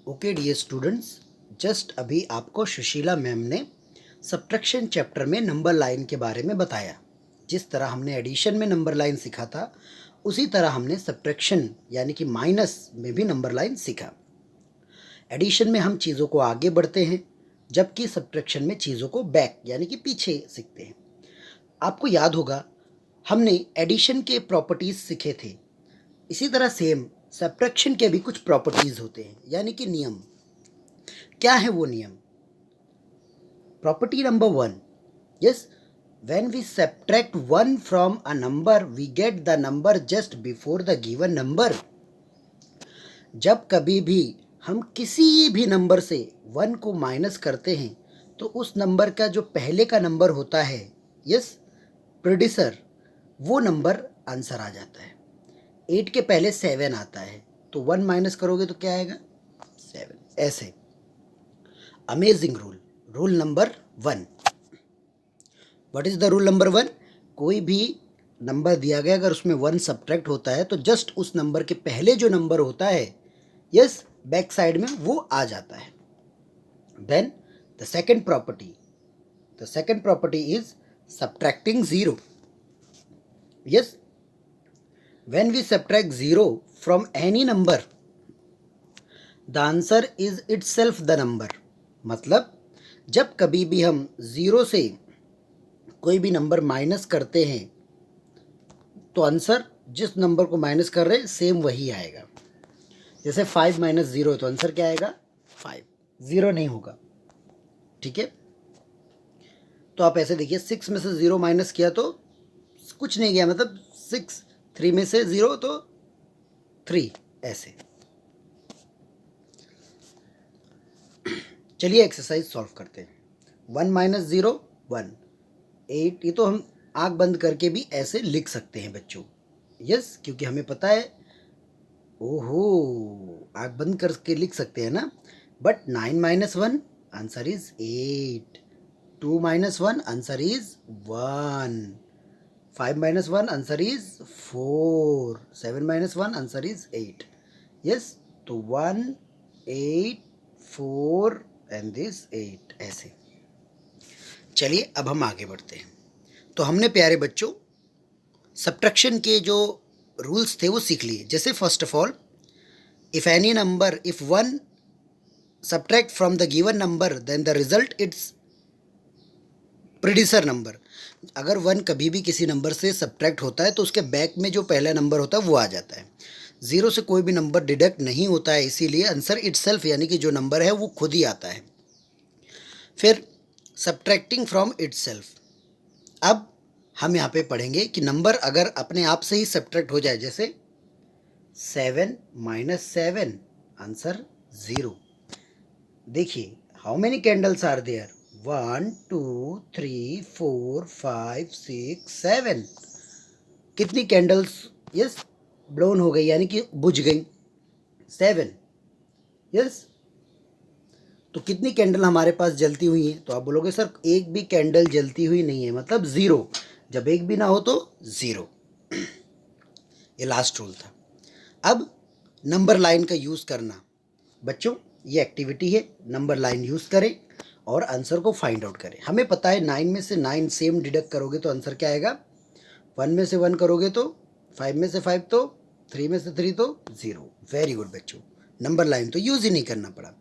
Okay dear students, just अभी आपको Sushila ma'am ने सब्ट्रैक्शन चैप्टर में नंबर लाइन के बारे में बताया। जिस तरह हमने एडिशन में नंबर लाइन सीखा था, उसी तरह हमने सब्ट्रैक्शन यानी कि माइनस में भी नंबर लाइन सीखा। एडिशन में हम चीज़ों को आगे बढ़ते हैं, जबकि सब्ट्रैक्शन में चीज़ों को बैक यानी कि पीछे सीखते हैं। आपको याद होगा हमने एडिशन के प्रॉपर्टीज़ सीखे थे, इसी तरह सेम सब्ट्रैक्शन के भी कुछ प्रॉपर्टीज़ होते हैं यानी कि नियम। क्या है वो नियम? Property number 1, yes, when we subtract 1 from a number we get the number just before the given number। जब कभी भी हम किसी भी नंबर से 1 को माइनस करते हैं तो उस नंबर का जो पहले का नंबर होता है, यस, प्रेडिसर, वो नंबर आंसर आ जाता है। 8 के पहले 7 आता है तो 1 माइनस करोगे तो क्या आएगा? 7। ऐसे amazing rule number 1। What is the rule number 1? कोई भी नंबर दिया गया, अगर उसमें 1 सब्ट्रैक्ट होता है तो जस्ट उस नंबर के पहले जो नंबर होता है, यस, बैक साइड में वो आ जाता है। Then the second property is subtracting 0। Yes, when we subtract 0 from any number the answer is itself the number. मतलब जब कभी भी हम 0 से कोई भी नंबर माइनस करते हैं तो आंसर जिस नंबर को माइनस कर रहे हैं सेम वही आएगा। जैसे 5 माइनस 0 है तो आंसर क्या आएगा? 5, 0 नहीं होगा। ठीक है, तो आप ऐसे देखिए, 6 में से 0 माइनस किया तो कुछ नहीं गया, मतलब 6, 3 में से 0 तो 3, ऐसे। चलिए एक्सरसाइज सॉल्व करते हैं। 1 माइनस 0 1, 8, ये तो हम आँख बंद करके भी ऐसे लिख सकते हैं बच्चों। यस, क्योंकि हमें पता है, ओहो, आँख बंद करके लिख सकते हैं ना। But 9 minus 1 answer is 8, 2 minus 1 answer is 1, 5 minus 1 answer is 4, 7 minus 1 answer is 8। Yes, तो 1, 8, 4 एंड दिस 8, ऐसे। चलिए अब हम आगे बढ़ते हैं। तो हमने प्यारे बच्चों सब्ट्रैक्शन के जो रूल्स थे वो सीख लिए। जैसे first of all, if any number, if 1 subtract from the given number then the result it's predecessor number. अगर 1 कभी भी किसी नंबर से सब्ट्रैक्ट होता है तो उसके बैक में जो पहला नंबर होता है वो आ जाता है। 0 से कोई भी नंबर डिडक्ट नहीं होता है, इसीलिए आंसर इटसेल्फ यानी कि जो नंबर है वो खुद ही आता है। फिर सब्ट्रैक्टिंग फ्रॉम इटसेल्फ। अब हम यहाँ पे पढ़ेंगे कि नंबर अगर अपने आप से ही सब्ट्रैक्ट हो जाए, जैसे 7 माइनस 7 आंसर 0। देखिए, how many candles are there? 1, 2, 3, 4, 5, 6, 7। कितनी कैंडल्स, यस, ब्लोन हो गई यानी कि बुझ गई? 7। यस, तो कितनी कैंडल हमारे पास जलती हुई है? तो आप बोलोगे सर एक भी कैंडल जलती हुई नहीं है, मतलब 0। जब एक भी ना हो तो 0। ये लास्ट रूल था। अब नंबर लाइन का यूज़ करना। बच्चों, ये एक्टिविटी है, नंबर लाइन यूज़ करें और आंसर को फाइंड आउट करें। हमें पता है 9 में से 9 सेम डिडक्ट करोगे तो आंसर क्या आएगा? 1 में से 1 करोगे तो 5 में से 5, तो 3 में से 3 तो 0। वेरी गुड बच्चों, नंबर लाइन तो यूज़ ही नहीं करना पड़ा।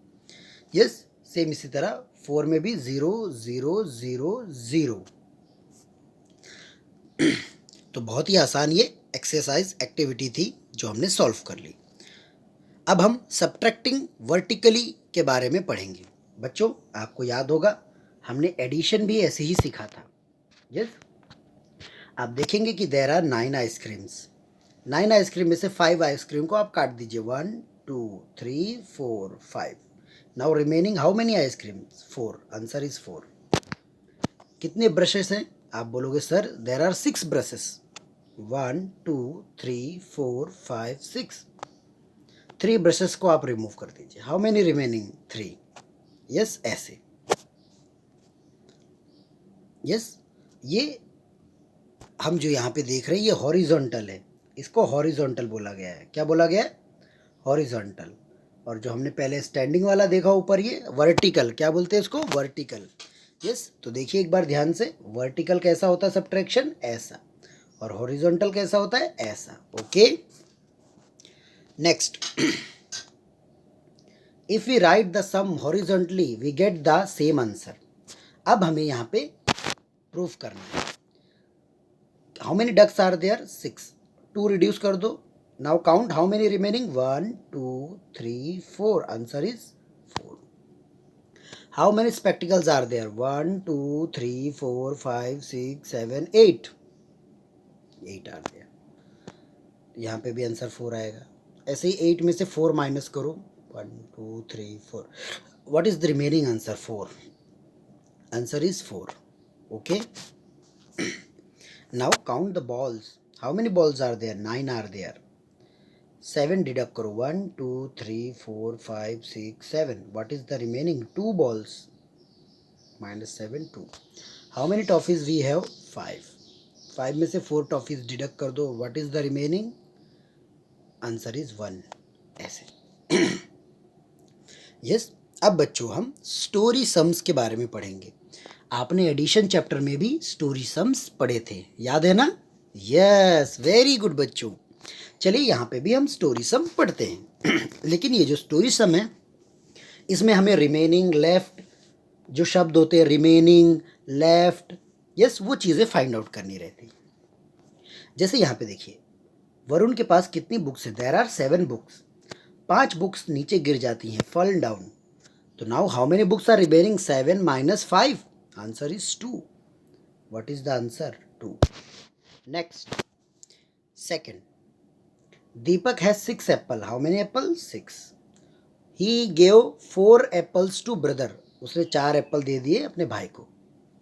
यस, सेम इसी तरह 4 में भी 0 0 0 0। तो बहुत ही आसान ये एक्सरसाइज एक्टिविटी थी जो हमने सॉल्व कर ली। अब हम सब्ट्रैक्टिंग वर्टिकली के बारे में पढ़ेंगे। बच्चों, आपको याद होगा हमने एडिशन भी ऐसे ही सीखा था। यस, आप देखेंगे कि देयर आर 9 आइसक्रीम्स। 9 आइसक्रीम में से 5 आइसक्रीम को आप काट दीजिए। 1, 2, 3, 4, 5। नाउ रिमेनिंग हाउ मेनी आइसक्रीम्स? 4, आंसर इज 4। कितने ब्रशेस हैं? आप बोलोगे sir there are 6 brushes. 1, 2, 3, 4, 5, 6। 3 brushes को आप रिमूव कर दीजिए। How many remaining? 3। यस, ऐसे। यस, ये हम जो यहाँ पे देख रहे हैं ये हॉरिजॉन्टल है, इसको हॉरिजॉन्टल बोला गया है। क्या बोला गया है? हॉरिजॉन्टल। और जो हमने पहले स्टैंडिंग वाला देखा ऊपर, ये वर्टिकल, क्या बोलते हैं इसको, वर्टिकल। यस, तो देखिए एक बार ध्यान से, वर्टिकल कैसा होता है सब्ट्रैक्शन, ऐसा, और हॉरिजॉन्टल कैसा होता है, ऐसा। Okay, next, if we write the sum horizontally we get the same answer. अब हमें यहाँ पे प्रूफ करना है। How many ducks are there, 6, 2 reduce कर दो। Now count how many remaining, 1 2 3 4, answer is 4। How many spectacles are there, 1 2 3 4 5 6 7 8, 8 are there. यहाँ पे भी आंसर 4 आएगा। ऐसे ही 8 में से 4 माइनस करो, 1 2 3 4, what is the remaining answer, 4, answer is 4। Okay, now count the balls, how many balls are there, 9 are there. 7 deduct करो, 1 2 3 4 5 6 7, what is the remaining, 2 balls, minus 7 2। How many toffees we have, 5, 5 में से 4 toffees deduct कर दो, what is the remaining, answer is 1। ऐसे। Yes, अब बच्चों हम story sums के बारे में पढ़ेंगे। आपने एडिशन चैप्टर में भी स्टोरी सम्स पढ़े थे, याद है ना? यस, वेरी गुड बच्चों। चलिए यहाँ पे भी हम स्टोरी सम पढ़ते हैं। लेकिन ये जो स्टोरी सम है, इसमें हमें रिमेनिंग, लेफ्ट, जो शब्द होते हैं रिमेनिंग, लेफ्ट, यस, वो चीज़ें फाइंड आउट करनी रहती। जैसे यहाँ पे देखिए, वरुण के पास कितनी बुक्स है, देयर आर 7 बुक्स, 5 बुक्स नीचे गिर जाती हैं, फॉल डाउन। तो now how many books are remaining, 7 minus 5, answer is 2। What is the answer, 2। Next, second, Deepak has 6 apple. How many apples? 6. He gave 4 apples to brother. उसने 4 Apple दे दिए अपने भाई को।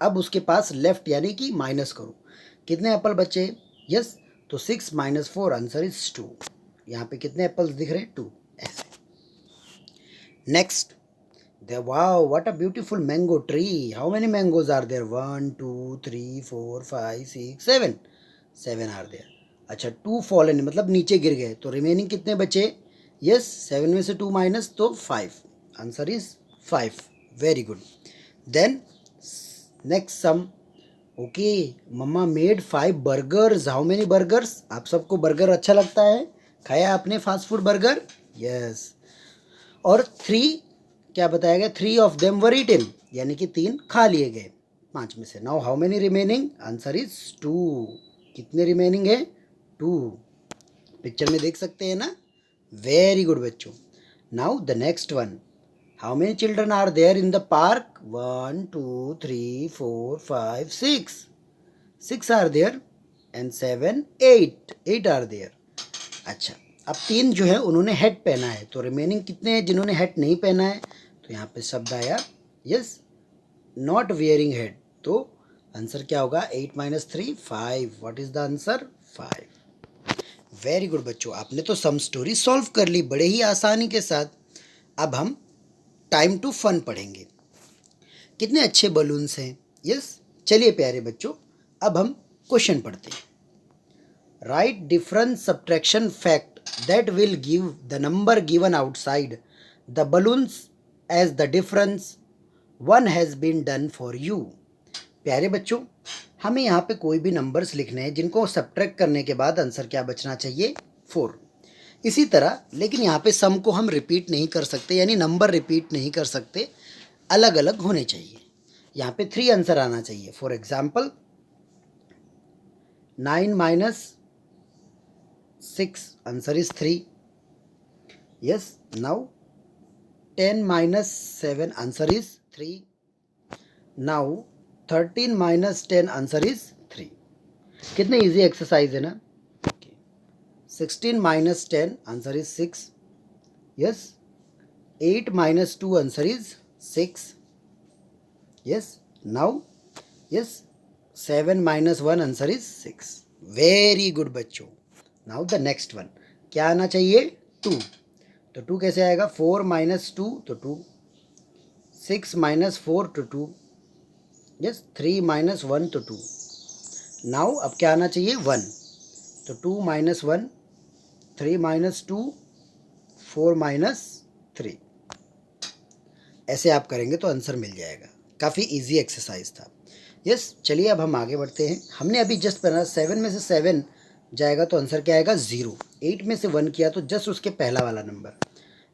अब उसके पास लेफ्ट यानी कि माइनस करो, कितने एप्पल बचे? यस, तो 6 माइनस 4, आंसर इज 2। यहाँ पे कितने एप्पल्स दिख रहे हैं? 2। ऐसे। Next, wow what a beautiful mango tree, how many mangoes are there, 1 2 3 4 5 6 7, 7 are there. अच्छा, 2 फॉलन मतलब नीचे गिर गए, तो रिमेनिंग कितने बचे? यस, 7 में से 2 माइनस, तो 5, answer is 5। Very good. Then next sum, okay, mama made 5 burgers, how many burgers? आप सबको बर्गर अच्छा लगता है, खाया आपने फास्ट फूड बर्गर? यस। और 3 क्या बताया गया, 3 ऑफ देम वर ईटेन, यानी कि 3 खा लिए गए 5 में से। Now how many remaining, answer is 2। कितने रिमेनिंग है? 2। पिक्चर में देख सकते हैं ना? वेरी गुड बच्चों। Now the next one, how many children are there in the park, 1 2 3 4 5 6, 6 are there, and 7 8, 8 are there. अच्छा, अब 3 जो है उन्होंने हेड पहना है, तो रिमेनिंग कितने हैं जिन्होंने हेड नहीं पहना है? तो यहाँ पे शब्द आया, यस, नॉट वियरिंग हेड, तो आंसर क्या होगा, 8 minus 3, 5। What is the answer, 5। Very good बच्चों, आपने तो सम स्टोरी सॉल्व कर ली बड़े ही आसानी के साथ। अब हम टाइम टू फन पढ़ेंगे। कितने अच्छे बलून्स हैं, यस। चलिए प्यारे बच्चों, अब हम क्वेश्चन पढ़ते हैं। Write difference subtraction fact that will give the number given outside the balloons as the difference one has been done for you. प्यारे बच्चों, हमें यहाँ पे कोई भी नंबर्स लिखने हैं जिनको सब्ट्रैक्ट करने के बाद आंसर क्या बचना चाहिए, 4। इसी तरह, लेकिन यहाँ पे सम को हम रिपीट नहीं कर सकते, यानी नंबर रिपीट नहीं कर सकते, अलग अलग होने चाहिए। यहाँ पे 3 आंसर आना चाहिए। For example, 9 minus 6, answer is 3. Yes, now 10 minus 7, answer is 3. Now 13 minus 10, answer is 3. कितने इजी एक्सरसाइज है ना? 16 minus 10, answer is 6. Yes, 8 minus 2, answer is 6. Yes, now, yes, 7 minus 1, answer is 6. Very good बच्चों। Now the next one, क्या आना चाहिए, 2। तो 2 कैसे आएगा, 4 माइनस 2, तो 2, 6 माइनस 4, तो 2, यस, 3 माइनस 1, तो 2। नाउ अब क्या आना चाहिए, 1। तो 2 माइनस 1, 3 माइनस 2, 4 माइनस 3। ऐसे आप करेंगे तो आंसर मिल जाएगा। काफ़ी इजी एक्सरसाइज था। यस, चलिए अब हम आगे बढ़ते हैं। हमने अभी जस्ट पढ़ा 7 में से 7 जाएगा तो आंसर क्या आएगा 0। 8 में से 1 किया तो जस्ट उसके पहला वाला number.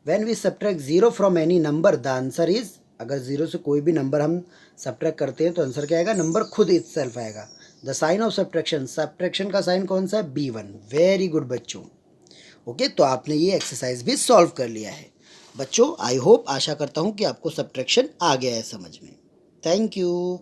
When we subtract 0 from any number the answer is, अगर 0 से कोई भी नंबर हम सब्ट्रैक्ट करते हैं तो आंसर क्या आएगा, नंबर खुद इटसेल्फ आएगा। The sign of subtraction, subtraction का साइन कौन सा है, B1। वेरी गुड बच्चों। ओके, तो आपने ये एक्सरसाइज भी सॉल्व कर लिया है। बच्चों आई होप, आशा करता हूँ कि आपको सब्ट्रैक्शन आ गया है समझ में। Thank you.